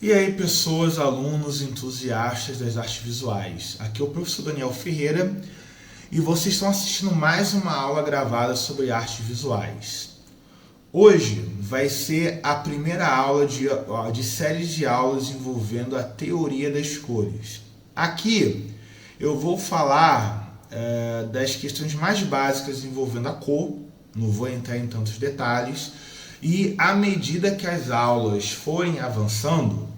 E aí, pessoas, alunos, entusiastas das artes visuais. Aqui é o professor Daniel Ferreira e vocês estão assistindo mais uma aula gravada sobre artes visuais. Hoje vai ser a primeira aula de séries de aulas envolvendo a teoria das cores. Aqui eu vou falar das questões mais básicas envolvendo a cor, não vou entrar em tantos detalhes, e à medida que as aulas forem avançando,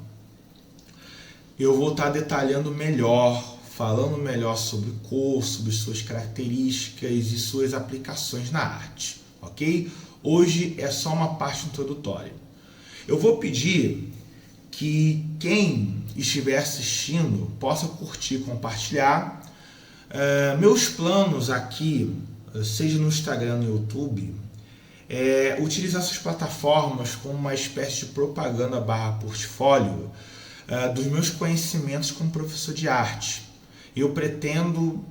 eu vou estar detalhando melhor, falando melhor sobre cor, sobre suas características e suas aplicações na arte, ok? Hoje é só uma parte introdutória. Eu vou pedir que quem estiver assistindo possa curtir, compartilhar. Meus planos aqui, seja no Instagram, no YouTube, utilizar essas plataformas como uma espécie de propaganda / portfólio dos meus conhecimentos como professor de arte. Eu pretendo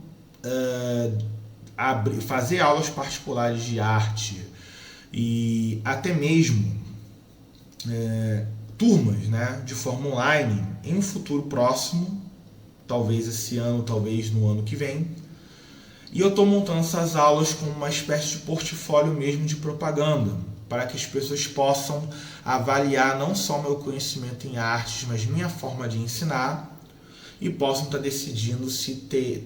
fazer aulas particulares de arte e até mesmo turmas, de forma online em um futuro próximo, talvez esse ano, talvez no ano que vem. E eu estou montando essas aulas como uma espécie de portfólio mesmo de propaganda, para que as pessoas possam avaliar não só meu conhecimento em artes, mas minha forma de ensinar, e possam estar decidindo se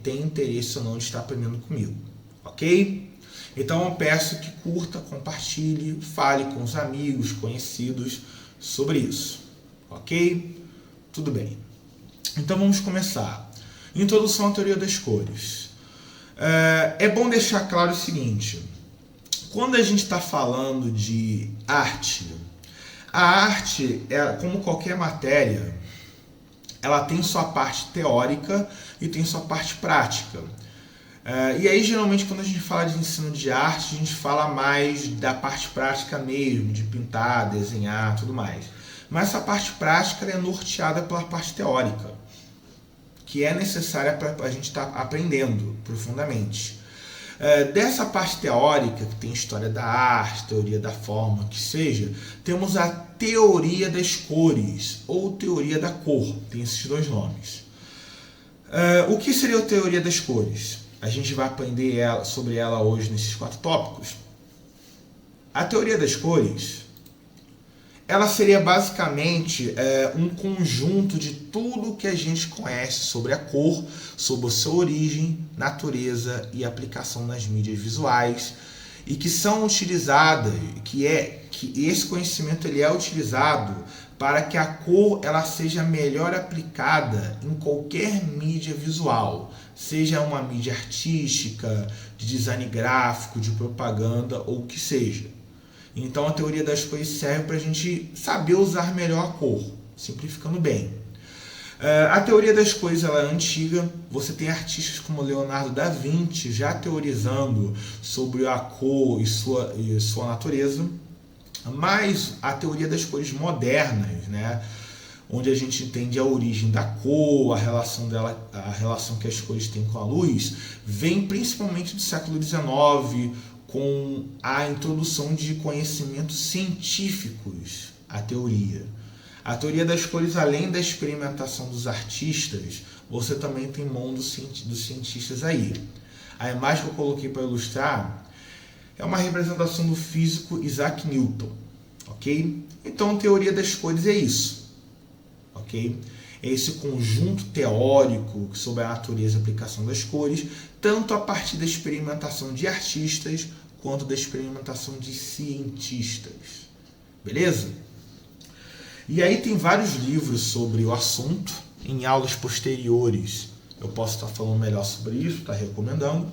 tem interesse ou não de estar aprendendo comigo, ok? Então eu peço que curta, compartilhe, fale com os amigos, conhecidos sobre isso, ok? Tudo bem. Então vamos começar. Introdução à teoria das cores. É bom deixar claro o seguinte: quando a gente está falando de arte, a arte, como qualquer matéria, ela tem sua parte teórica e tem sua parte prática. E aí, geralmente, quando a gente fala de ensino de arte, a gente fala mais da parte prática mesmo, de pintar, desenhar, tudo mais. Mas essa parte prática é norteada pela parte teórica, que é necessária para a gente estar aprendendo profundamente. Dessa parte teórica, que tem história da arte, teoria da forma, que seja, temos a teoria das cores, ou teoria da cor, tem esses dois nomes. O que seria a teoria das cores? A gente vai aprender sobre ela hoje nesses 4 tópicos. A teoria das cores, ela seria basicamente um conjunto de tudo que a gente conhece sobre a cor, sobre a sua origem, natureza e aplicação nas mídias visuais, e que são utilizadas, que esse conhecimento ele é utilizado para que a cor ela seja melhor aplicada em qualquer mídia visual, seja uma mídia artística, de design gráfico, de propaganda ou o que seja. Então a teoria das cores serve para a gente saber usar melhor a cor, simplificando bem. A teoria das cores ela é antiga, você tem artistas como Leonardo da Vinci já teorizando sobre a cor e sua natureza, mas a teoria das cores modernas, onde a gente entende a origem da cor, a relação que as cores têm com a luz, vem principalmente do século XIX, com a introdução de conhecimentos científicos à teoria. A teoria das cores, além da experimentação dos artistas, você também tem mão dos cientistas aí. A imagem que eu coloquei para ilustrar é uma representação do físico Isaac Newton, ok? Então, a teoria das cores é isso, ok? É esse conjunto teórico sobre a natureza e a aplicação das cores, tanto a partir da experimentação de artistas, quanto da experimentação de cientistas. Beleza? E aí tem vários livros sobre o assunto. Em aulas posteriores eu posso estar falando melhor sobre isso, estar recomendando.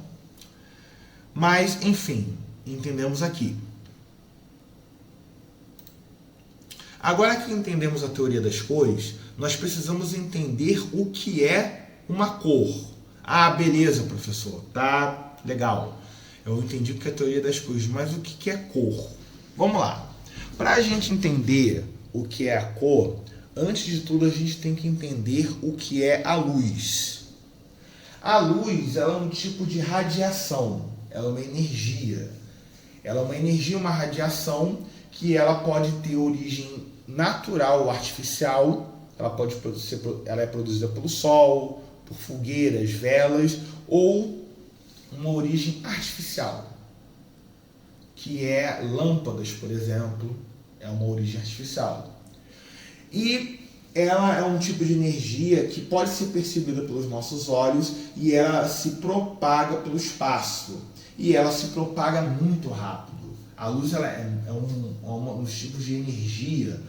Mas, enfim, entendemos aqui. Agora que entendemos a teoria das cores, nós precisamos entender o que é uma cor. Ah, beleza, professor. Tá legal. Eu entendi o que é a teoria das cores, mas o que é cor? Vamos lá. Para a gente entender o que é a cor, antes de tudo a gente tem que entender o que é a luz. A luz ela é um tipo de radiação, ela é uma energia. Ela é uma energia, uma radiação que ela pode ter origem natural ou artificial, ela é produzida pelo sol, por fogueiras, velas, ou uma origem artificial, que é lâmpadas, por exemplo, é uma origem artificial. E ela é um tipo de energia que pode ser percebida pelos nossos olhos e ela se propaga pelo espaço. E ela se propaga muito rápido. A luz ela é um dos tipos de energia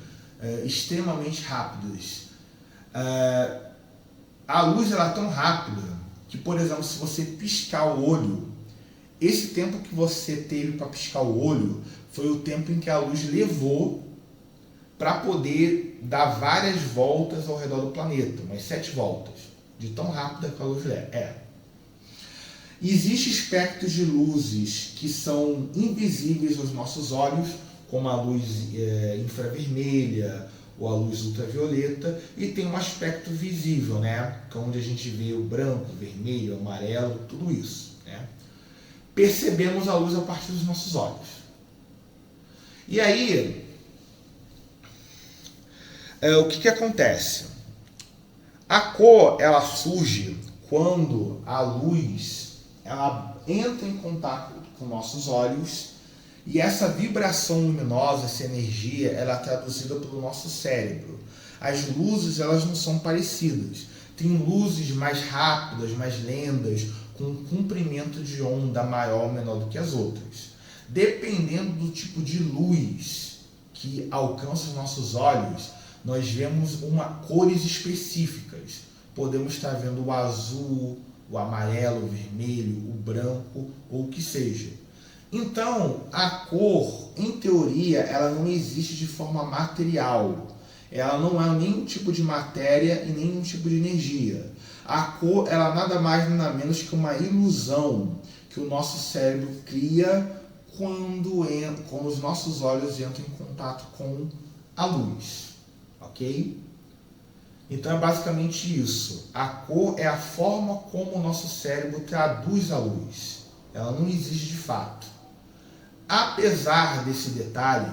extremamente rápidos. A luz ela é tão rápida que, por exemplo, se você piscar o olho, esse tempo que você teve para piscar o olho foi o tempo em que a luz levou para poder dar várias voltas ao redor do planeta, umas 7 voltas, de tão rápida que a luz é. Existem espectros de luzes que são invisíveis aos nossos olhos, como a luz infravermelha ou a luz ultravioleta, e tem um aspecto visível, né? Que é onde a gente vê o branco, o vermelho, o amarelo, tudo isso, né? Percebemos a luz a partir dos nossos olhos. E aí, o que acontece? A cor ela surge quando a luz ela entra em contato com nossos olhos e essa vibração luminosa, essa energia, ela é traduzida pelo nosso cérebro. As luzes elas não são parecidas. Tem luzes mais rápidas, mais lentas, com um comprimento de onda maior ou menor do que as outras. Dependendo do tipo de luz que alcança os nossos olhos, nós vemos cores específicas. Podemos estar vendo o azul, o amarelo, o vermelho, o branco ou o que seja. Então, a cor, em teoria, ela não existe de forma material. Ela não é nenhum tipo de matéria e nenhum tipo de energia. A cor, ela nada mais nada menos que uma ilusão que o nosso cérebro cria quando os nossos olhos entram em contato com a luz. Ok? Então é basicamente isso. A cor é a forma como o nosso cérebro traduz a luz. Ela não existe de fato. Apesar desse detalhe,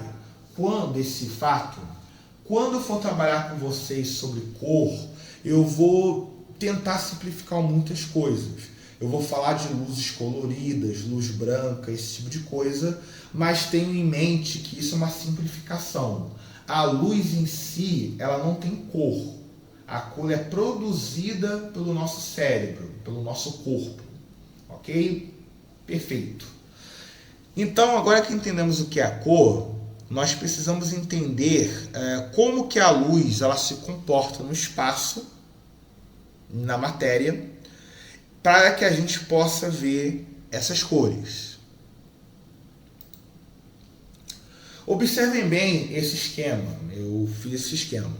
desse fato, quando eu for trabalhar com vocês sobre cor, eu vou tentar simplificar muitas coisas. Eu vou falar de luzes coloridas, luz branca, esse tipo de coisa, mas tenho em mente que isso é uma simplificação. A luz em si, ela não tem cor. A cor é produzida pelo nosso cérebro, pelo nosso corpo. Ok? Perfeito. Então, agora que entendemos o que é a cor, nós precisamos entender como que a luz ela se comporta no espaço, na matéria, para que a gente possa ver essas cores. Observem bem esse esquema. Eu fiz esse esquema.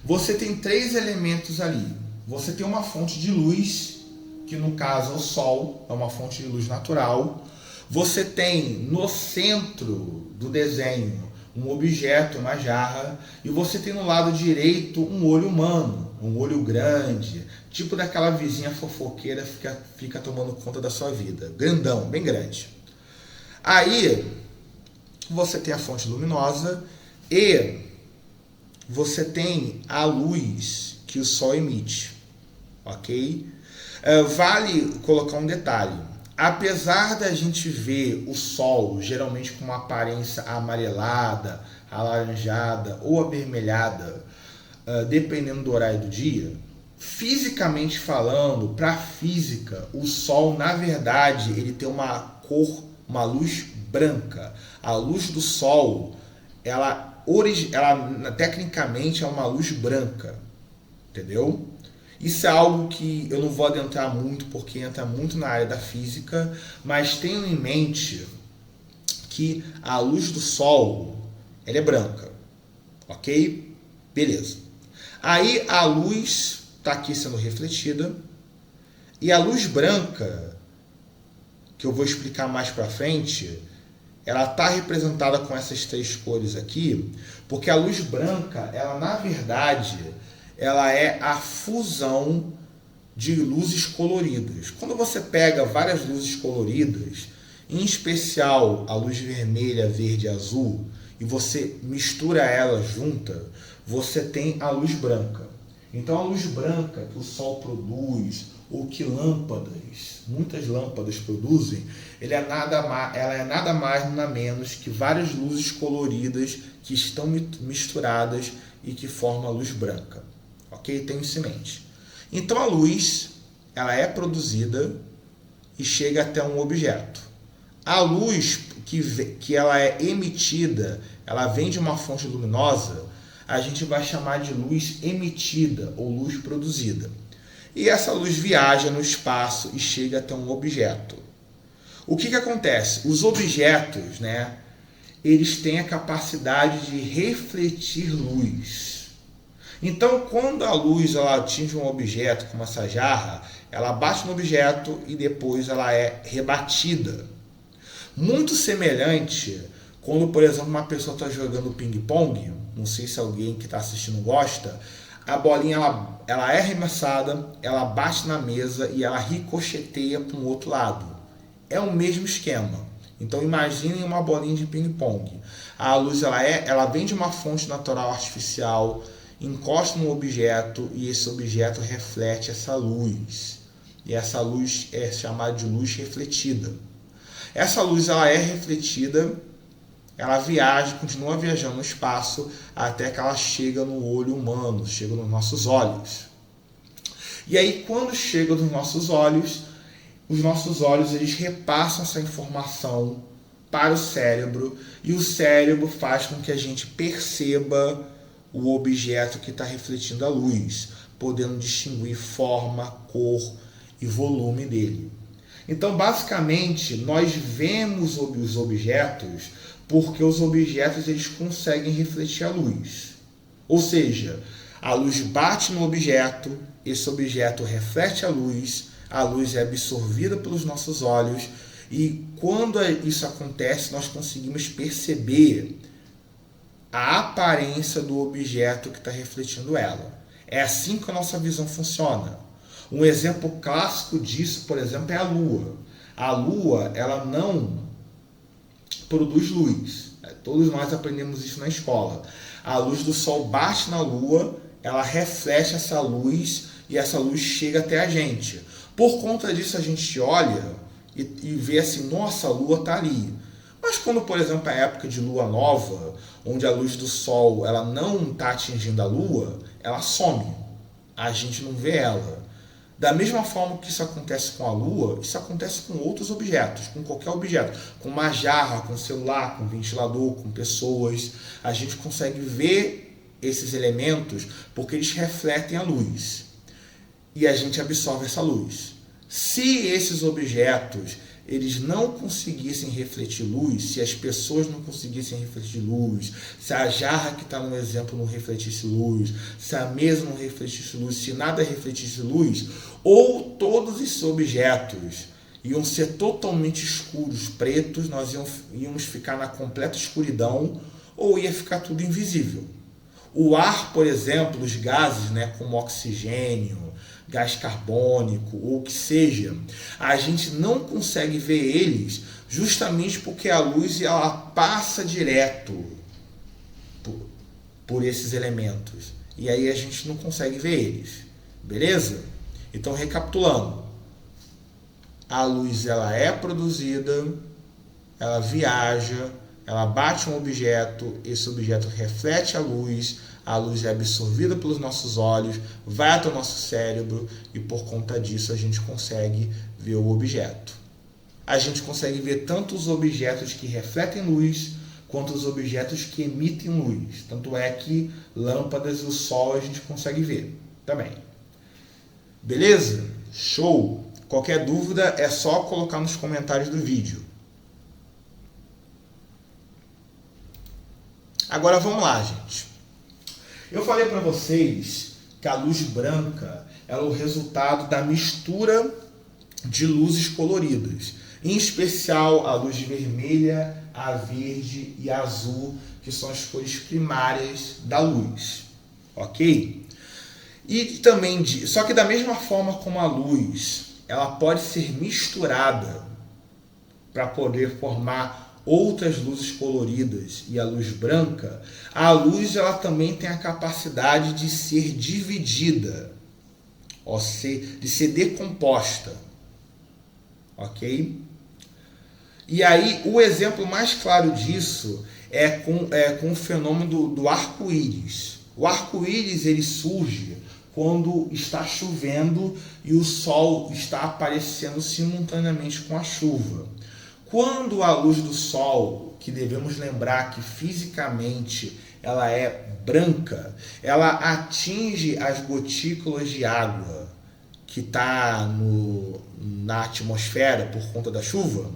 Você tem 3 elementos ali. Você tem uma fonte de luz, que no caso é o Sol, é uma fonte de luz natural. Você tem no centro do desenho um objeto, uma jarra, e você tem no lado direito um olho humano, um olho grande, tipo daquela vizinha fofoqueira que fica tomando conta da sua vida. Grandão, bem grande. Aí, você tem a fonte luminosa e você tem a luz que o Sol emite, ok? Vale colocar um detalhe. Apesar da gente ver o Sol geralmente com uma aparência amarelada, alaranjada ou avermelhada, dependendo do horário do dia, fisicamente falando, para a física, o Sol, na verdade, ele tem uma cor, uma luz branca. A luz do Sol, ela tecnicamente é uma luz branca, entendeu? Isso é algo que eu não vou adentrar muito porque entra muito na área da física, mas tenham em mente que a luz do Sol ela é branca, ok? Beleza. Aí a luz está aqui sendo refletida e a luz branca, que eu vou explicar mais para frente, ela está representada com essas 3 cores aqui, porque a luz branca, ela na verdade, ela é a fusão de luzes coloridas. Quando você pega várias luzes coloridas, em especial a luz vermelha, verde e azul, e você mistura elas juntas, você tem a luz branca. Então a luz branca que o Sol produz, ou que muitas lâmpadas produzem, ela é nada mais nada menos que várias luzes coloridas que estão misturadas e que formam a luz branca. Ok? Tenha isso em mente. Então a luz, ela é produzida e chega até um objeto. A luz que ela é emitida, ela vem de uma fonte luminosa, a gente vai chamar de luz emitida ou luz produzida. E essa luz viaja no espaço e chega até um objeto. O que acontece? Os objetos, eles têm a capacidade de refletir luz. Então, quando a luz ela atinge um objeto, como essa jarra, ela bate no objeto e depois ela é rebatida. Muito semelhante quando, por exemplo, uma pessoa está jogando ping-pong, não sei se alguém que está assistindo gosta, a bolinha ela é arremessada, ela bate na mesa e ela ricocheteia para um outro lado. É o mesmo esquema. Então imaginem uma bolinha de ping-pong. A luz ela vem de uma fonte natural artificial, encosta no objeto e esse objeto reflete essa luz. E essa luz é chamada de luz refletida. Essa luz ela é refletida, ela continua viajando no espaço até que ela chega no olho humano, chega nos nossos olhos. E aí quando chega nos nossos olhos, os nossos olhos eles repassam essa informação para o cérebro e o cérebro faz com que a gente perceba o objeto que está refletindo a luz, podendo distinguir forma, cor e volume dele. Então, basicamente, nós vemos os objetos porque os objetos eles conseguem refletir a luz. Ou seja, a luz bate no objeto, esse objeto reflete a luz é absorvida pelos nossos olhos e quando isso acontece, nós conseguimos perceber a aparência do objeto que está refletindo ela. É assim que a nossa visão funciona. Um exemplo clássico disso, por exemplo, é a Lua. A Lua, ela não produz luz. Todos nós aprendemos isso na escola. A luz do Sol bate na Lua, ela reflete essa luz e essa luz chega até a gente. Por conta disso, a gente olha e vê assim, nossa, a Lua está ali. Mas quando, por exemplo, é a época de Lua nova, onde a luz do Sol ela não está atingindo a Lua, ela some. A gente não vê ela. Da mesma forma que isso acontece com a Lua, isso acontece com outros objetos, com qualquer objeto. Com uma jarra, com celular, com ventilador, com pessoas. A gente consegue ver esses elementos porque eles refletem a luz. E a gente absorve essa luz. Se esses objetos eles não conseguissem refletir luz, se as pessoas não conseguissem refletir luz, se a jarra que está no exemplo não refletisse luz, se a mesa não refletisse luz, se nada refletisse luz, ou todos esses objetos iam ser totalmente escuros, pretos, nós íamos ficar na completa escuridão, ou ia ficar tudo invisível. O ar, por exemplo, os gases, como oxigênio, gás carbônico ou o que seja, a gente não consegue ver eles justamente porque a luz ela passa direto por esses elementos. E aí a gente não consegue ver eles. Beleza? Então, recapitulando. A luz ela é produzida, ela viaja, ela bate um objeto, esse objeto reflete a luz é absorvida pelos nossos olhos, vai até o nosso cérebro e por conta disso a gente consegue ver o objeto. A gente consegue ver tanto os objetos que refletem luz quanto os objetos que emitem luz. Tanto é que lâmpadas e o Sol a gente consegue ver também. Beleza? Show! Qualquer dúvida é só colocar nos comentários do vídeo. Agora vamos lá, gente. Eu falei para vocês que a luz branca é o resultado da mistura de luzes coloridas. Em especial a luz vermelha, a verde e a azul, que são as cores primárias da luz. Ok? E também, só que da mesma forma como a luz, ela pode ser misturada para poder formar outras luzes coloridas e a luz branca, a luz ela também tem a capacidade de ser dividida, de ser decomposta, ok? E aí o exemplo mais claro disso é com o fenômeno do arco-íris. O arco-íris ele surge quando está chovendo e o sol está aparecendo simultaneamente com a chuva. Quando a luz do sol, que devemos lembrar que fisicamente ela é branca, ela atinge as gotículas de água que está na atmosfera por conta da chuva,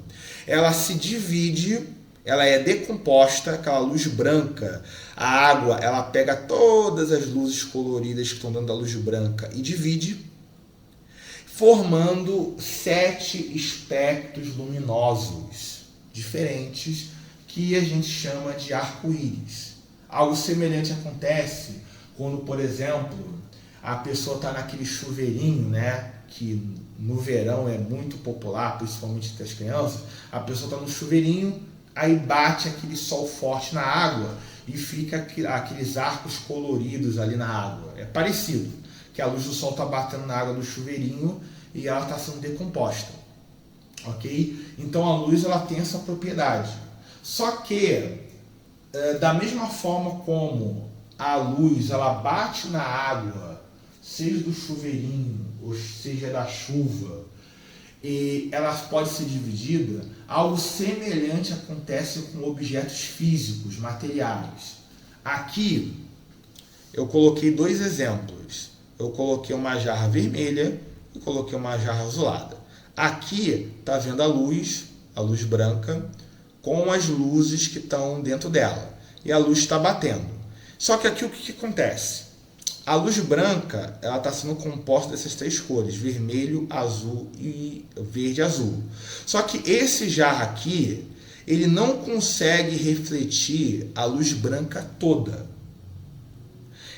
ela se divide, ela é decomposta, aquela luz branca, a água ela pega todas as luzes coloridas que estão dentro da luz branca e divide, formando 7 espectros luminosos diferentes que a gente chama de arco-íris. Algo semelhante acontece quando, por exemplo, a pessoa está naquele chuveirinho, né, que no verão é muito popular, principalmente entre as crianças. A pessoa está no chuveirinho, aí bate aquele sol forte na água e fica aqueles arcos coloridos ali na água. É parecido, que a luz do sol está batendo na água do chuveirinho e ela está sendo decomposta, ok? Então a luz ela tem essa propriedade. Só que da mesma forma como a luz ela bate na água, seja do chuveirinho ou seja da chuva, e ela pode ser dividida, algo semelhante acontece com objetos físicos, materiais. Aqui eu coloquei 2 exemplos. Eu coloquei uma jarra vermelha e coloquei uma jarra azulada. Aqui está vendo a luz branca, com as luzes que estão dentro dela. E a luz está batendo. Só que aqui o que acontece? A luz branca ela está sendo composta dessas 3 cores, vermelho, azul e verde azul. Só que esse jarro aqui, ele não consegue refletir a luz branca toda.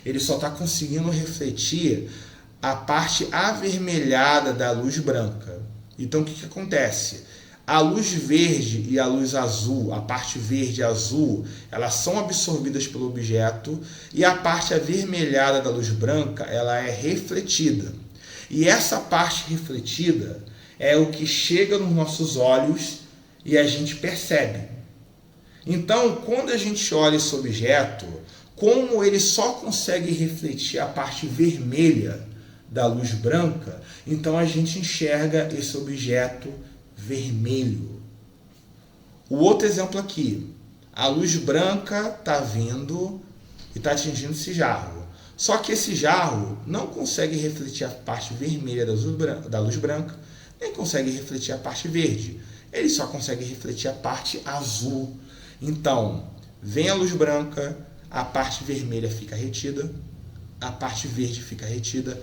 Ele só está conseguindo refletir a parte avermelhada da luz branca. Então o que acontece? A luz verde e a luz azul, a parte verde e azul, elas são absorvidas pelo objeto e a parte avermelhada da luz branca, ela é refletida. E essa parte refletida é o que chega nos nossos olhos e a gente percebe. Então, quando a gente olha esse objeto, como ele só consegue refletir a parte vermelha da luz branca, então a gente enxerga esse objeto vermelho. O outro exemplo aqui, a luz branca está vindo e está atingindo esse jarro. Só que esse jarro não consegue refletir a parte vermelha da luz branca, nem consegue refletir a parte verde. Ele só consegue refletir a parte azul. Então, vem a luz branca, a parte vermelha fica retida, a parte verde fica retida,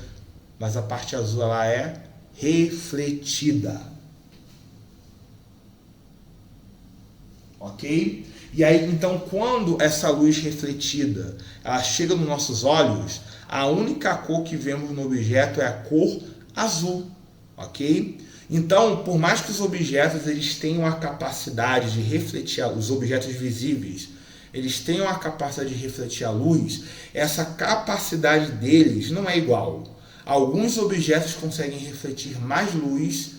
mas a parte azul ela é refletida. Ok? E aí, então, quando essa luz refletida ela chega nos nossos olhos, a única cor que vemos no objeto é a cor azul. Ok? Então, por mais que os objetos eles tenham a capacidade de refletir, os objetos visíveis, eles tenham a capacidade de refletir a luz, essa capacidade deles não é igual. Alguns objetos conseguem refletir mais luz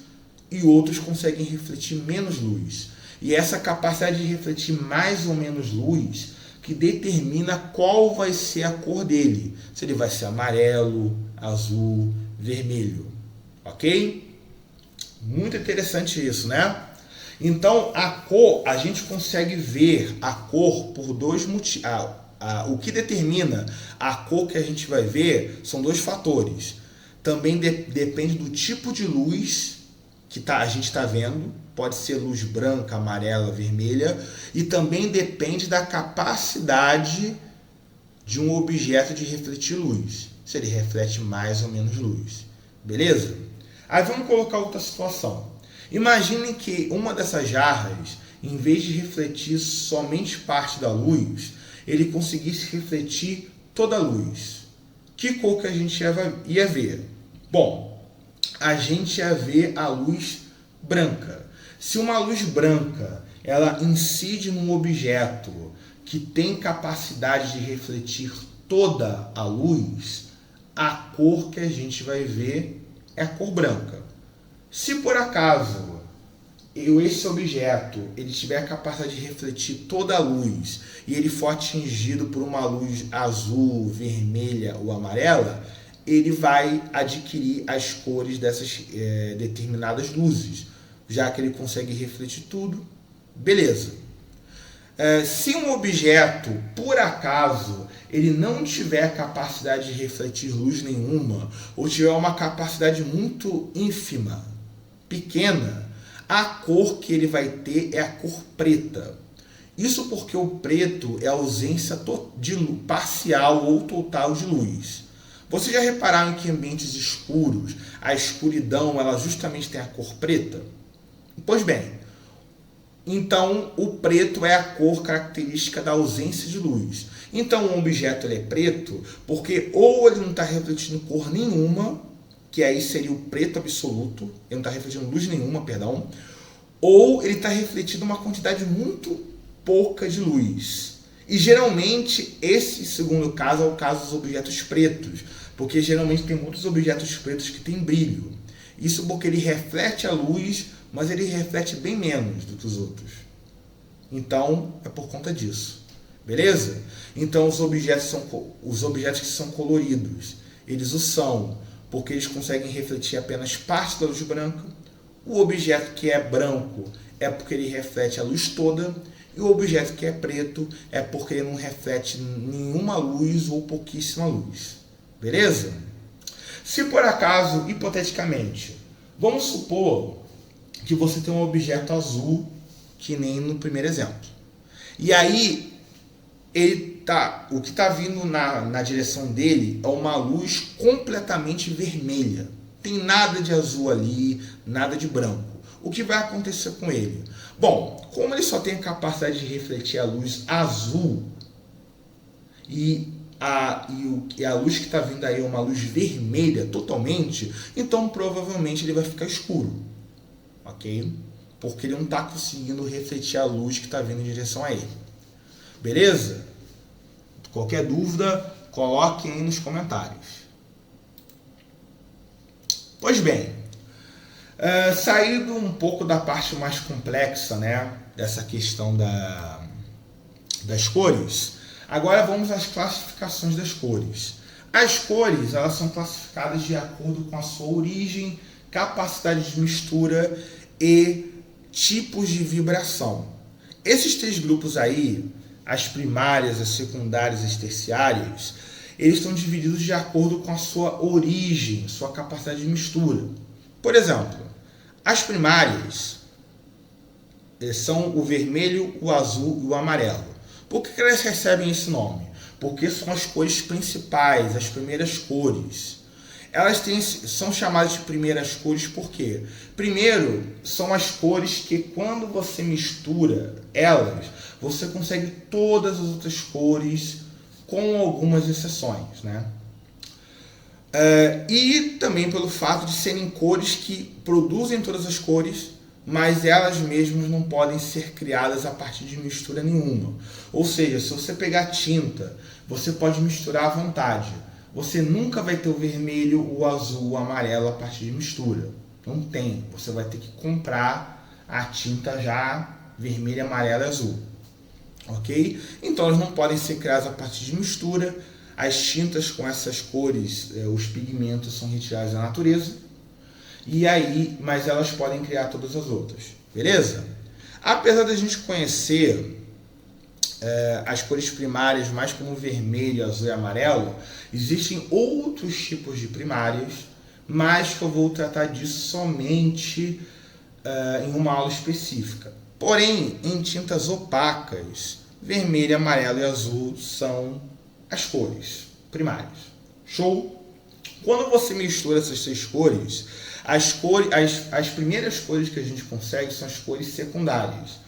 e outros conseguem refletir menos luz. E essa capacidade de refletir mais ou menos luz que determina qual vai ser a cor dele. Se ele vai ser amarelo, azul, vermelho. Ok? Muito interessante isso, né? Então, a cor, a gente consegue ver a cor por 2 motivos. O que determina a cor que a gente vai ver são 2 fatores. Também depende do tipo de luz que a gente está vendo. Pode ser luz branca, amarela, vermelha. E também depende da capacidade de um objeto de refletir luz. Se ele reflete mais ou menos luz. Beleza? Aí vamos colocar outra situação. Imagine que uma dessas jarras, em vez de refletir somente parte da luz, ele conseguisse refletir toda a luz. Que cor que a gente ia ver? Bom, a gente ia ver a luz branca. Se uma luz branca ela incide num objeto que tem capacidade de refletir toda a luz, a cor que a gente vai ver é a cor branca. Se por acaso esse objeto ele tiver a capacidade de refletir toda a luz e ele for atingido por uma luz azul, vermelha ou amarela, ele vai adquirir as cores dessas determinadas luzes, já que ele consegue refletir tudo. Beleza. Se um objeto, por acaso, ele não tiver capacidade de refletir luz nenhuma, ou tiver uma capacidade muito ínfima, pequena, a cor que ele vai ter é a cor preta. Isso porque o preto é a ausência de parcial ou total de luz. Vocês já repararam que em ambientes escuros, a escuridão ela justamente tem a cor preta? Pois bem, então o preto é a cor característica da ausência de luz. Então um objeto ele é preto porque ou ele não está refletindo cor nenhuma, que aí seria o preto absoluto, ele não está refletindo luz nenhuma, perdão, ou ele está refletindo uma quantidade muito pouca de luz. E geralmente esse segundo caso é o caso dos objetos pretos, porque geralmente tem muitos objetos pretos que têm brilho. Isso porque ele reflete a luz, mas ele reflete bem menos do que os outros. Então é por conta disso. Beleza? Então os objetos que são coloridos, eles o são porque eles conseguem refletir apenas parte da luz branca. O objeto que é branco é porque ele reflete a luz toda. E o objeto que é preto é porque ele não reflete nenhuma luz ou pouquíssima luz. Beleza? Se por acaso, hipoteticamente, vamos supor que você tem um objeto azul, que nem no primeiro exemplo. E aí, o que está vindo na direção dele é uma luz completamente vermelha. Tem nada de azul ali, nada de branco. O que vai acontecer com ele? Bom, como ele só tem a capacidade de refletir a luz azul e a luz que está vindo aí é uma luz vermelha totalmente, então provavelmente ele vai ficar escuro, ok? Porque ele não está conseguindo refletir a luz que está vindo em direção a ele. Beleza? Qualquer dúvida, coloquem aí nos comentários. Pois bem, saído um pouco da parte mais complexa, né, dessa questão das cores, agora vamos às classificações das cores. As cores elas são classificadas de acordo com a sua origem, capacidade de mistura e tipos de vibração. Esses três grupos aí, as primárias, as secundárias e as terciárias, eles estão divididos de acordo com a sua origem, sua capacidade de mistura. Por exemplo, as primárias são o vermelho, o azul e o amarelo. Por que elas recebem esse nome? Porque são as cores principais, as primeiras cores. Elas são chamadas de primeiras cores porque, primeiro, são as cores que quando você mistura elas, você consegue todas as outras cores, com algumas exceções, né? E também pelo fato de serem cores que produzem todas as cores, mas elas mesmas não podem ser criadas a partir de mistura nenhuma. Ou seja, se você pegar tinta, você pode misturar à vontade. Você nunca vai ter o vermelho, o azul, o amarelo a partir de mistura. Não tem. Você vai ter que comprar a tinta já vermelha, amarela e azul. Ok? Então elas não podem ser criadas a partir de mistura. As tintas com essas cores, os pigmentos são retirados da natureza. E aí, mas elas podem criar todas as outras. Beleza? Apesar da gente conhecer as cores primárias mais como vermelho, azul e amarelo, existem outros tipos de primárias, mas que eu vou tratar disso somente em uma aula específica. Porém, em tintas opacas, vermelho, amarelo e azul são as cores primárias. Show? Quando você mistura essas três cores, as primeiras cores que a gente consegue são as cores secundárias,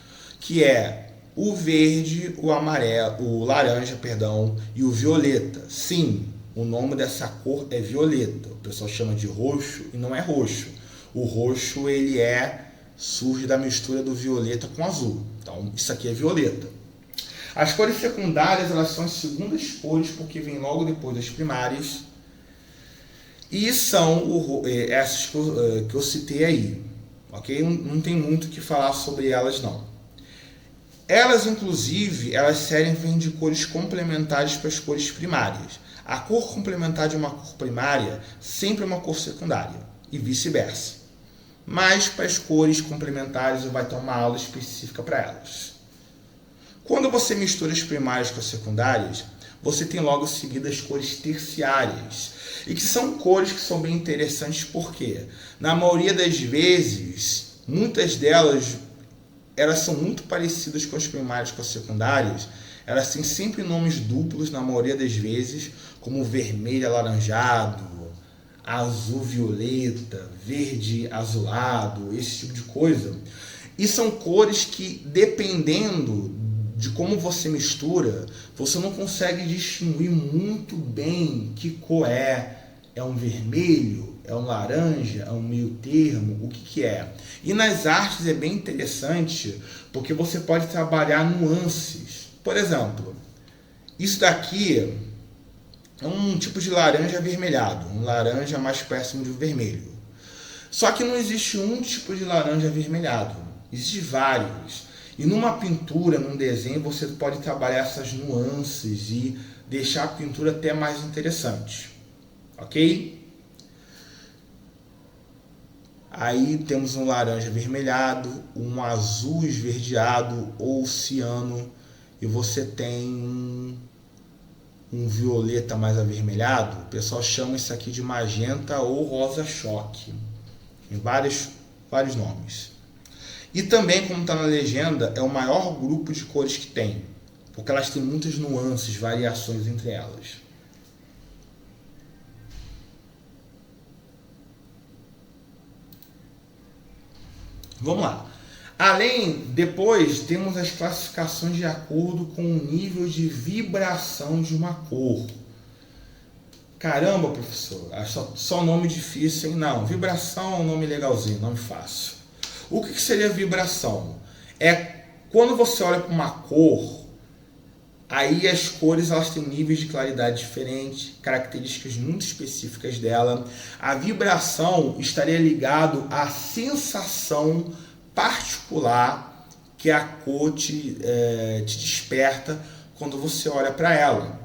que é o verde, o amarelo, o laranja, perdão, e o violeta. Sim, o nome dessa cor é violeta. O pessoal chama de roxo e não é roxo. O roxo ele é surge da mistura do violeta com azul. Então, isso aqui é violeta. As cores secundárias, elas são as segundas cores, porque vêm logo depois das primárias. E são essas que eu citei aí. Ok? Não tem muito o que falar sobre elas, não. Elas, inclusive, elas servem de cores complementares para as cores primárias. A cor complementar de uma cor primária sempre é uma cor secundária, e vice-versa. Mas para as cores complementares vai ter uma aula específica para elas. Quando você mistura as primárias com as secundárias, você tem logo em seguida as cores terciárias. E que são cores que são bem interessantes porque, na maioria das vezes, muitas delas elas são muito parecidas com as primárias, com as secundárias. Elas têm sempre nomes duplos na maioria das vezes, como vermelho alaranjado, azul violeta, verde azulado, esse tipo de coisa. E são cores que, dependendo de como você mistura, você não consegue distinguir muito bem que cor é. É um vermelho? É um laranja? É um meio termo? O que é? E nas artes é bem interessante, porque você pode trabalhar nuances. Por exemplo, isso daqui é um tipo de laranja avermelhado, um laranja mais próximo de vermelho. Só que não existe um tipo de laranja avermelhado, existem vários. E numa pintura, num desenho, você pode trabalhar essas nuances e deixar a pintura até mais interessante. Ok? Aí temos um laranja avermelhado, um azul esverdeado ou ciano, e você tem um violeta mais avermelhado. O pessoal chama isso aqui de magenta ou rosa choque. Tem vários nomes. E também, como está na legenda, é o maior grupo de cores que tem, porque elas têm muitas nuances, variações entre elas. Vamos lá. Depois temos as classificações de acordo com o nível de vibração de uma cor. Caramba, professor, só nome difícil, hein? Não, vibração é um nome legalzinho, nome fácil. O que seria vibração? É quando você olha para uma cor, aí as cores elas têm níveis de claridade diferentes, características muito específicas dela. A vibração estaria ligado à sensação particular que a cor te desperta quando você olha para ela.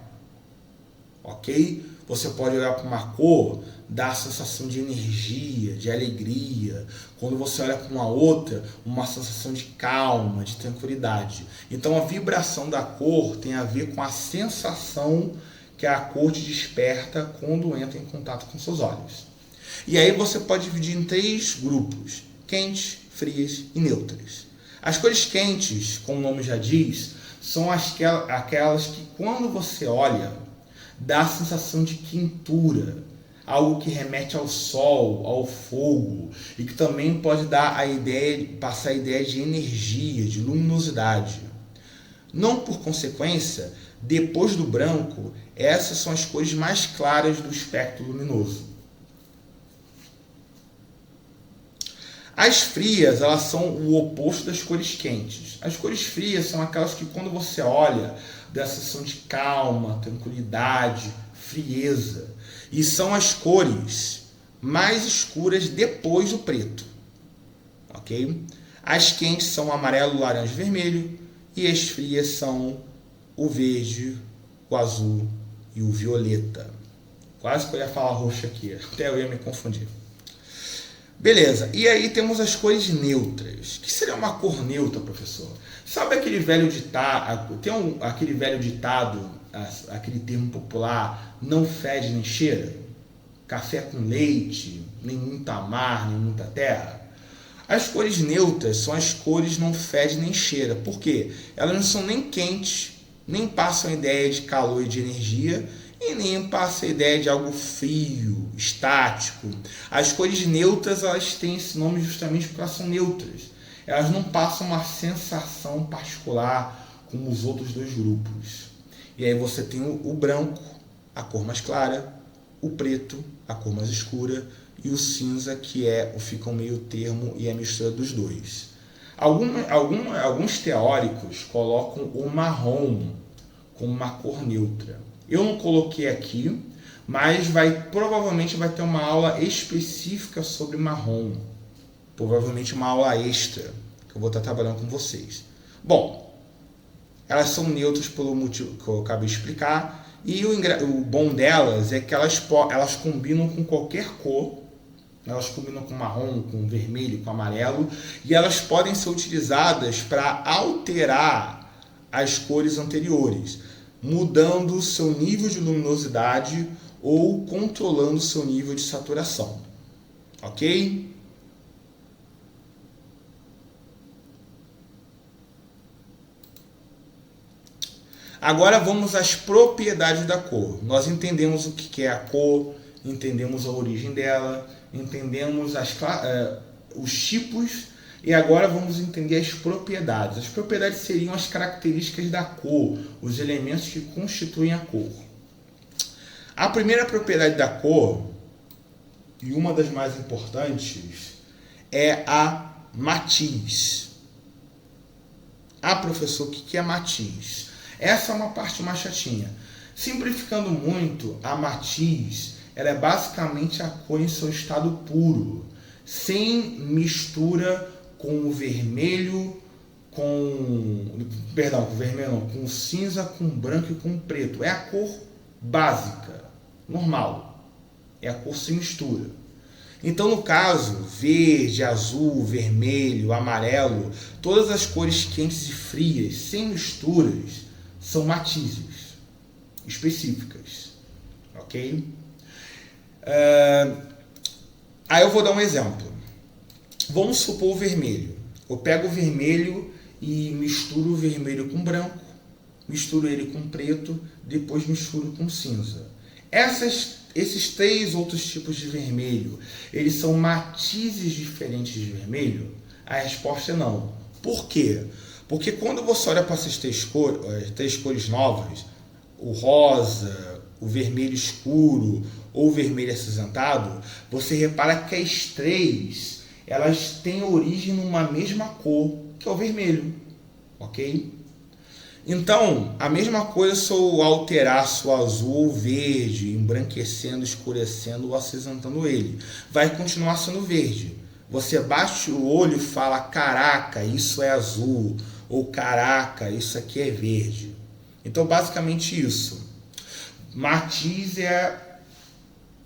Ok? Você pode olhar para uma cor, dar a sensação de energia, de alegria. Quando você olha para uma outra, uma sensação de calma, de tranquilidade. Então a vibração da cor tem a ver com a sensação que a cor te desperta quando entra em contato com seus olhos. E aí você pode dividir em 3 grupos: quentes, frias e neutras. As cores quentes, como o nome já diz, são aquelas que quando você olha, dá a sensação de quentura, algo que remete ao sol, ao fogo, e que também pode dar passar a ideia de energia, de luminosidade. Não por consequência, depois do branco, essas são as cores mais claras do espectro luminoso. As frias, elas são o oposto das cores quentes. As cores frias são aquelas que quando você olha, dá a sensação de calma, tranquilidade, frieza. E são as cores mais escuras depois do preto. Ok? As quentes são o amarelo, o laranja e o vermelho. E as frias são o verde, o azul e o violeta. Quase que eu ia falar roxo aqui, até eu ia me confundir. Beleza, e aí temos as cores neutras. O que seria uma cor neutra, professor? Sabe aquele velho ditado, aquele velho ditado, aquele termo popular, não fede nem cheira? Café com leite, nem muita mar, nem muita terra? As cores neutras são as cores não fede nem cheira. Por quê? Elas não são nem quentes, nem passam a ideia de calor e de energia, e nem passa a ideia de algo frio, estático. As cores neutras, elas têm esse nome justamente porque elas são neutras. Elas não passam uma sensação particular como os outros 2 grupos. E aí você tem o branco, a cor mais clara, o preto, a cor mais escura, e o cinza, que fica um meio termo e a mistura dos dois. Alguns teóricos colocam o marrom como uma cor neutra. Eu não coloquei aqui, mas provavelmente vai ter uma aula específica sobre marrom. Provavelmente uma aula extra, que eu vou estar trabalhando com vocês. Bom, elas são neutras pelo motivo que eu acabei de explicar, e o bom delas é que elas combinam com qualquer cor, elas combinam com marrom, com vermelho, com amarelo, e elas podem ser utilizadas para alterar as cores anteriores, mudando o seu nível de luminosidade ou controlando o seu nível de saturação. Ok? Agora vamos às propriedades da cor. Nós entendemos o que é a cor, entendemos a origem dela, entendemos os tipos, e agora vamos entender as propriedades. As propriedades seriam as características da cor, os elementos que constituem a cor. A primeira propriedade da cor, e uma das mais importantes, é a matiz. Professor, o que é matiz? Essa é uma parte mais chatinha. Simplificando muito, a matiz ela é basicamente a cor em seu estado puro, sem mistura com o vermelho, com o cinza, com o branco e com o preto. É a cor básica, normal. É a cor sem mistura. Então, no caso, verde, azul, vermelho, amarelo, todas as cores quentes e frias, sem misturas, são matizes específicas. Ok? Aí eu vou dar um exemplo. Vamos supor o vermelho. Eu pego o vermelho e misturo o vermelho com branco, misturo ele com preto, depois misturo com cinza. Esses 3 outros tipos de vermelho, eles são matizes diferentes de vermelho? A resposta é não. Por quê? Porque quando você olha para essas 3 cores novas, o rosa, o vermelho escuro ou o vermelho acinzentado, você repara que as 3 elas têm origem numa mesma cor, que é o vermelho. Ok? Então, a mesma coisa se eu alterasse o azul ou verde, embranquecendo, escurecendo ou acinzentando ele. Vai continuar sendo verde. Você bate o olho e fala, caraca, isso é azul. Ou caraca, isso aqui é verde. Então, basicamente isso. Matiz é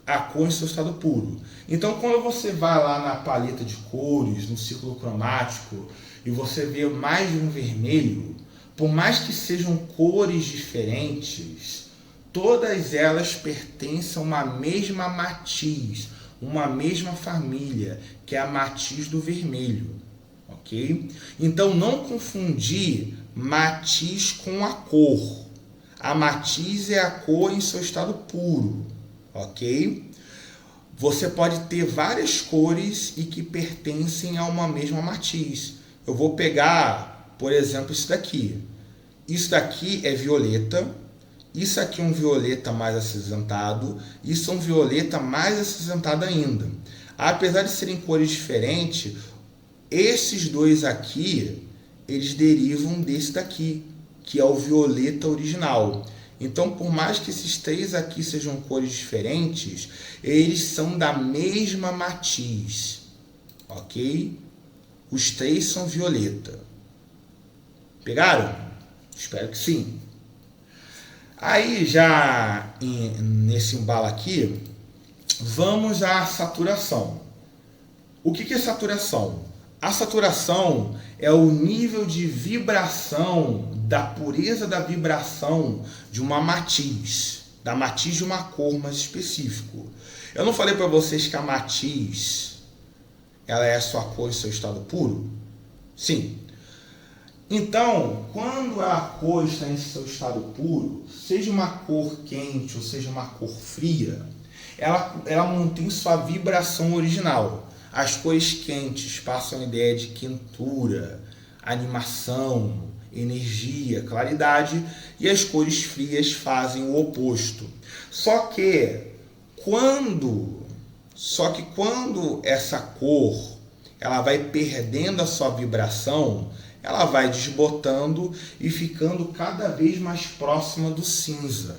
a cor em seu estado puro. Então, quando você vai lá na paleta de cores, no círculo cromático, e você vê mais de um vermelho, por mais que sejam cores diferentes, todas elas pertencem a uma mesma matiz, uma mesma família, que é a matiz do vermelho. Ok? Então, não confundir matiz com a cor. A matiz é a cor em seu estado puro. Ok? Você pode ter várias cores e que pertencem a uma mesma matiz. Eu vou pegar, por exemplo, isso daqui. Isso daqui é violeta. Isso aqui é um violeta mais acinzentado. Isso é um violeta mais acinzentado ainda. Apesar de serem cores diferentes, esses dois aqui, eles derivam desse daqui, que é o violeta original. Então, por mais que esses 3 aqui sejam cores diferentes, eles são da mesma matiz. Ok? Os 3 são violeta. Pegaram? Espero que sim. Aí, já nesse embalo aqui, vamos à saturação. O que é saturação? A saturação é o nível de vibração, da pureza da vibração de uma matiz, da matiz de uma cor mais específico. Eu não falei para vocês que a matiz ela é a sua cor em seu estado puro? Sim. Então, quando a cor está em seu estado puro, seja uma cor quente ou seja uma cor fria, ela mantém sua vibração original. As cores quentes passam a ideia de quentura, animação, energia, claridade, e as cores frias fazem o oposto. Só que, quando Só que quando essa cor ela vai perdendo a sua vibração, ela vai desbotando e ficando cada vez mais próxima do cinza,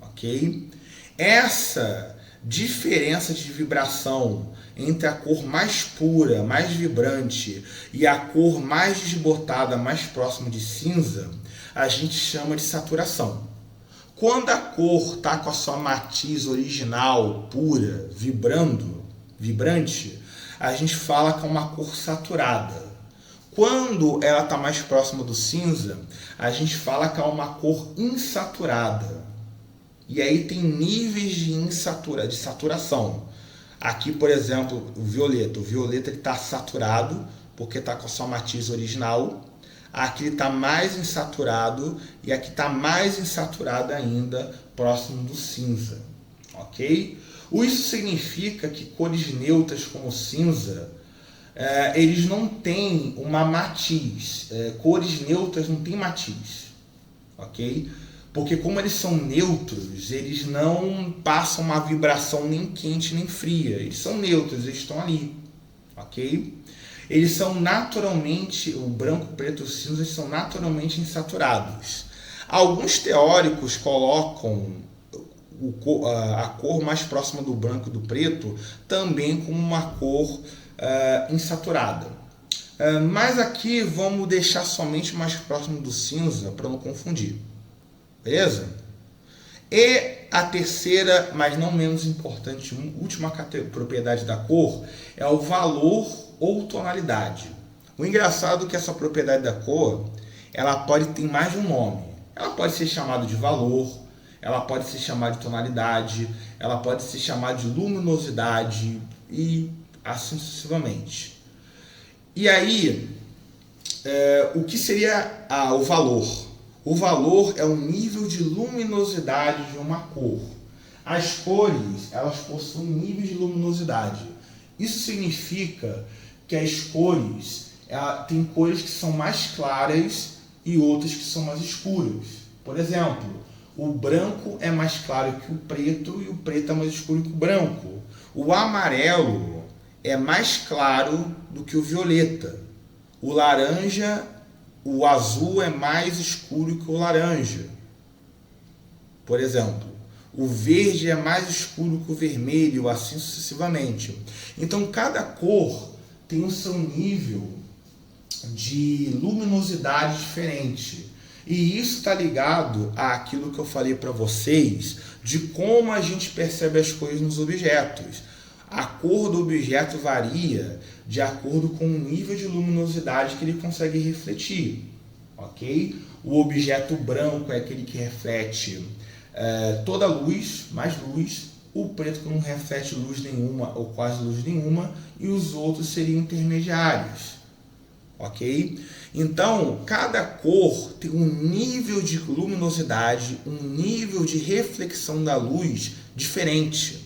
ok? Essa diferença de vibração entre a cor mais pura, mais vibrante e a cor mais desbotada, mais próxima de cinza, a gente chama de saturação. Quando a cor está com a sua matiz original, pura, vibrante, a gente fala que é uma cor saturada. Quando ela está mais próxima do cinza, a gente fala que é uma cor insaturada. E aí tem níveis de saturação. Aqui, por exemplo, o violeta está saturado, porque está com a sua matiz original. Aqui ele está mais insaturado e aqui está mais insaturado ainda, próximo do cinza. Ok? Isso significa que cores neutras como o cinza, eles não têm uma matiz. Cores neutras não têm matiz. Ok? Porque como eles são neutros, eles não passam uma vibração nem quente nem fria. Eles são neutros, eles estão ali. Ok? Eles são naturalmente, o branco, o preto e o cinza são naturalmente insaturados. Alguns teóricos colocam a cor mais próxima do branco e do preto também como uma cor insaturada. Mas aqui vamos deixar somente mais próximo do cinza para não confundir. Beleza? E a terceira, mas não menos importante, última propriedade da cor é o valor ou tonalidade. O engraçado é que essa propriedade da cor, ela pode ter mais de um nome. Ela pode ser chamada de valor, ela pode ser chamada de tonalidade, ela pode ser chamada de luminosidade e assim sucessivamente. E aí, o que seria o valor? O valor é o nível de luminosidade de uma cor. As cores, elas possuem níveis de luminosidade. Isso significa que as cores, tem cores que são mais claras e outras que são mais escuras. Por exemplo, o branco é mais claro que o preto e o preto é mais escuro que o branco. O amarelo é mais claro do que o violeta. O laranja, o azul é mais escuro que o laranja. Por exemplo, o verde é mais escuro que o vermelho, assim sucessivamente. Então, cada cor tem o seu nível de luminosidade diferente. E isso está ligado àquilo que eu falei para vocês, de como a gente percebe as coisas nos objetos. A cor do objeto varia de acordo com o nível de luminosidade que ele consegue refletir. Ok? O objeto branco é aquele que reflete toda a luz, mais luz. O preto que não reflete luz nenhuma ou quase luz nenhuma. E os outros seriam intermediários. Ok? Então, cada cor tem um nível de luminosidade, um nível de reflexão da luz diferente.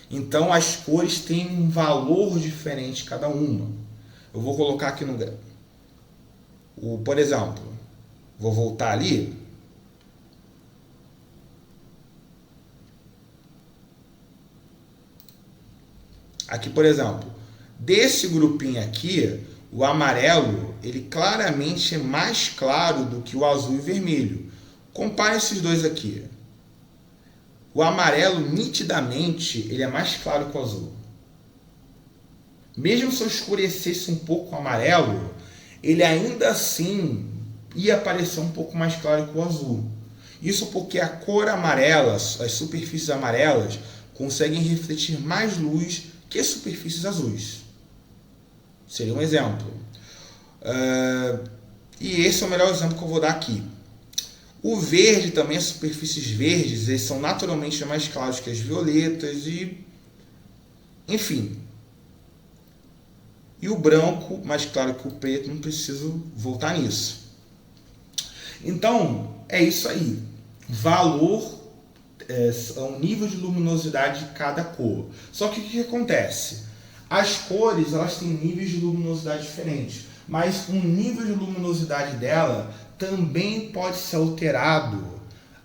Então, as cores têm um valor diferente cada uma. Eu vou colocar aqui no gráfico. Por exemplo, vou voltar ali. Aqui, por exemplo, desse grupinho aqui, o amarelo, ele claramente é mais claro do que o azul e o vermelho. Compare esses dois aqui. O amarelo, nitidamente, ele é mais claro que o azul. Mesmo se eu escurecesse um pouco o amarelo, ele ainda assim ia parecer um pouco mais claro que o azul. Isso porque a cor amarela, as superfícies amarelas, conseguem refletir mais luz que as superfícies azuis. Seria um exemplo. E esse é o melhor exemplo que eu vou dar aqui. O verde também, as superfícies verdes, eles são naturalmente mais claros que as violetas e... enfim. E o branco, mais claro que o preto, não preciso voltar nisso. Então, é isso aí. Valor é o nível de luminosidade de cada cor. Só que o que acontece? As cores, elas têm níveis de luminosidade diferentes, mas o nível de luminosidade dela também pode ser alterado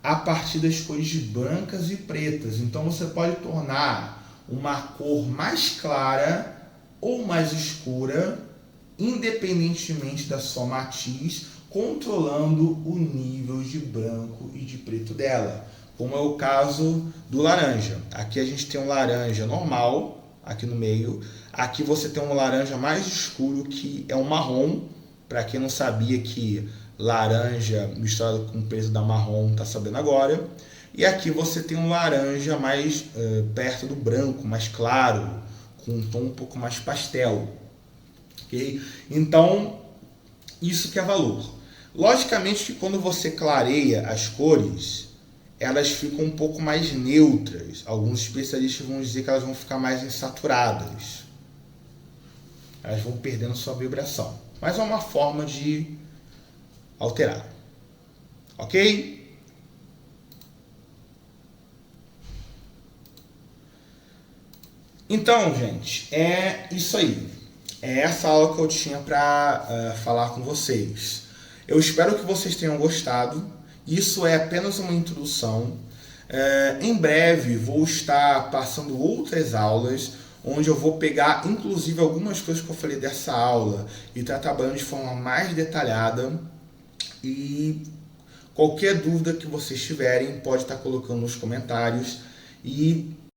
a partir das cores brancas e pretas. Então você pode tornar uma cor mais clara ou mais escura, independentemente da sua matiz, controlando o nível de branco e de preto dela, como é o caso do laranja. Aqui a gente tem um laranja normal, aqui no meio. Aqui você tem um laranja mais escuro, que é um marrom. Para quem não sabia que laranja misturado com preto dá marrom, está sabendo agora. E aqui você tem um laranja mais perto do branco, mais claro, com um tom um pouco mais pastel. Okay? Então, isso que é valor. Logicamente que quando você clareia as cores, elas ficam um pouco mais neutras. Alguns especialistas vão dizer que elas vão ficar mais insaturadas. Elas vão perdendo sua vibração. Mas é uma forma de alterar. Ok? Então, gente, é isso aí. É essa aula que eu tinha para falar com vocês. Eu espero que vocês tenham gostado. Isso é apenas uma introdução. Em breve vou estar passando outras aulas, onde eu vou pegar inclusive algumas coisas que eu falei dessa aula e estar trabalhando de forma mais detalhada. E qualquer dúvida que vocês tiverem, pode estar colocando nos comentários. E